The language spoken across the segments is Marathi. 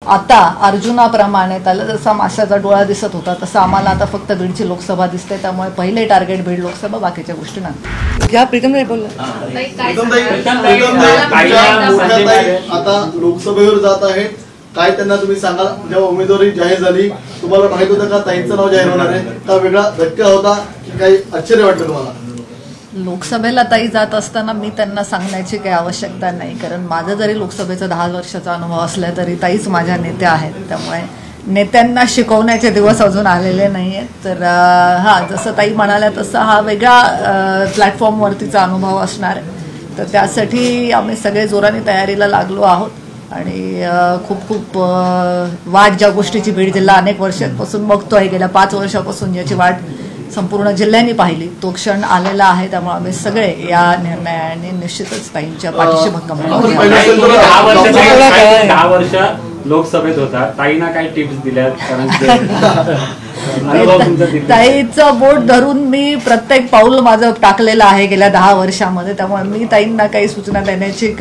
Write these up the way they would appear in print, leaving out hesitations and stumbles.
आता अर्जुनाप्रमाणे त्याला जसा माशाचा डोळा दिसत होता तसं आम्हाला आता फक्त बीडची लोकसभा दिसते, त्यामुळे पहिले टार्गेट बीड लोकसभा, बाकीच्या गोष्टी नंतर. ज्या प्रीतमताई बोलला आता लोकसभेवर जात आहेत, काय त्यांना तुम्ही सांगाल? जेव्हा उमेदवारी जाहीर झाली तुम्हाला माहित होतं का ताईंचं नाव जाहीर होणार आहे? का वेगळा धक्का होता की काही आश्चर्य वाटलं तुम्हाला? लोकसभेला ताई जात असताना मी त्यांना सांगण्याची काही आवश्यकता नाही, कारण माझं जरी लोकसभेचा 10 वर्षाचा अनुभव असला तरी ताईच माझ्या नेत्या आहेत, त्यामुळे नेत्यांना शिकवण्याचे दिवस अजून आलेले नाही आहेत. तर हां, जसं ताई म्हणाल्या तसं हा वेगळा प्लॅटफॉर्मवरतीचा अनुभव असणार आहे. तर त्यासाठी आम्ही सगळे जोराने तयारीला लागलो आहोत आणि खूप खूप वाट, ज्या गोष्टीची बीड जिल्हा अनेक वर्षांपासून बघतोय, गेल्या 5 वर्षापासून याची वाट संपूर्ण जिल्ह्यांनी पाहिली, तो क्षण आलेला आहे. त्यामुळे आम्ही सगळे या निर्णयाने निश्चितच ताईंच्या पाठीशी भक्कम राहू. 10 वर्ष लोकसभेत होता, ताईंना काय टिप्स दिल्या? ताईचं बोट धरून मी प्रत्येक पाऊल माझं टाकलेलं आहे गेल्या 10 वर्षामध्ये, त्यामुळे मी ताईंना काही सूचना देण्याची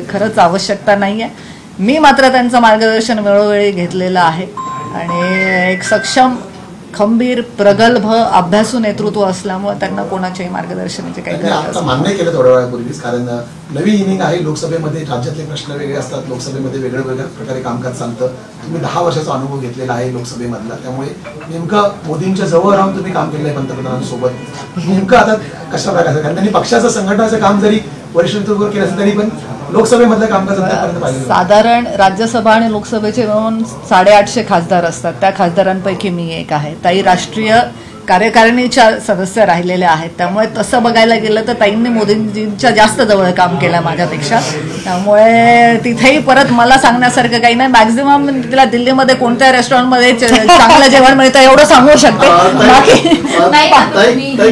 खरंच आवश्यकता नाही आहे. मी मात्र त्यांचं मार्गदर्शन वेळोवेळी घेतलेलं आहे आणि एक सक्षम, खंबीर, प्रगल्भ, अभ्यासू नेतृत्व असल्यामुळे त्यांना कोणाच्याही मार्गदर्शनाची काही गरज नाही. मान्य केलं थोड्या वेळापूर्वीच, कारण नवी इनिंग आहे लोकसभेमध्ये, राज्यातले प्रश्न वेगळे असतात, लोकसभेमध्ये वेगळ्या प्रकारे कामकाज चालतं. तुम्ही 10 वर्षाचा अनुभव घेतलेला आहे लोकसभेमधला, त्यामुळे नेमकं मोदींच्या जवळ राहून तुम्ही काम केलं आहे पंतप्रधानांसोबत. नेमकं आता कशा प्रकारचं, कारण त्यांनी पक्षाचं संघटनाचं काम जरी वरिष्ठ नेतृत्वावर केलं असेल तरी पण लोकसभेमधलं कामकाज आतापर्यंत पाहिजे. साधारण राज्यसभा आणि लोकसभेचे मिळून 850 खासदार असतात, त्या खासदारांपैकी मी एक आहे. ताई राष्ट्रीय कार्यकारिणीच्या सदस्य राहिलेल्या आहेत, त्यामुळे तसं बघायला गेलं तर ताईंनी मोदींजींच्या जास्त जवळ काम केलं माझ्यापेक्षा. त्यामुळे तिथेही परत मला सांगण्यासारखं काही नाही. मॅक्झिमम तिला दिल्लीमध्ये कोणत्या रेस्टॉरंटमध्ये चांगलं जेवण मिळतं एवढं सांगू शकते.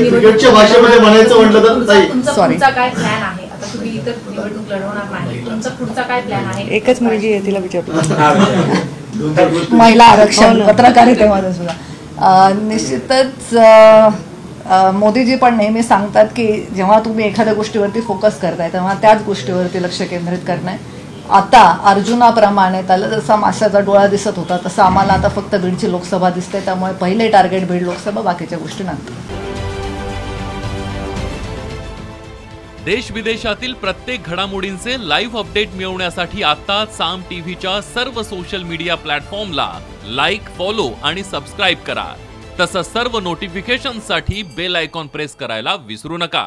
क्रिकेटच्या भाषेमध्ये म्हणायचं म्हटलं तर सॉरी, एकच मुलगी आहे, तिला विचारतो. महिला आरक्षण, पत्रकारितेमध्ये सुद्धा निश्चितच मोदीजी पण नेहमी सांगतात की जेव्हा तुम्ही एखाद्या गोष्टीवरती फोकस करताय तेव्हा त्याच गोष्टीवरती लक्ष केंद्रित करणं. आता अर्जुनाप्रमाणे त्याला जसा माशाचा डोळा दिसत होता तसं आम्हाला आता फक्त बीडची लोकसभा दिसते, त्यामुळे पहिले टार्गेट बीड लोकसभा, बाकीच्या गोष्टी नंतर. देश विदेशातील प्रत्येक घडामोडींचे लाईव्ह अपडेट मिळवण्यासाठी आता साम टीव्हीच्या सर्व सोशल मीडिया प्लॅटफॉर्मला लाईक, फॉलो आणि सबस्क्राईब करा. तसंच सर्व नोटिफिकेशनसाठी बेल आयकॉन प्रेस करायला विसरू नका.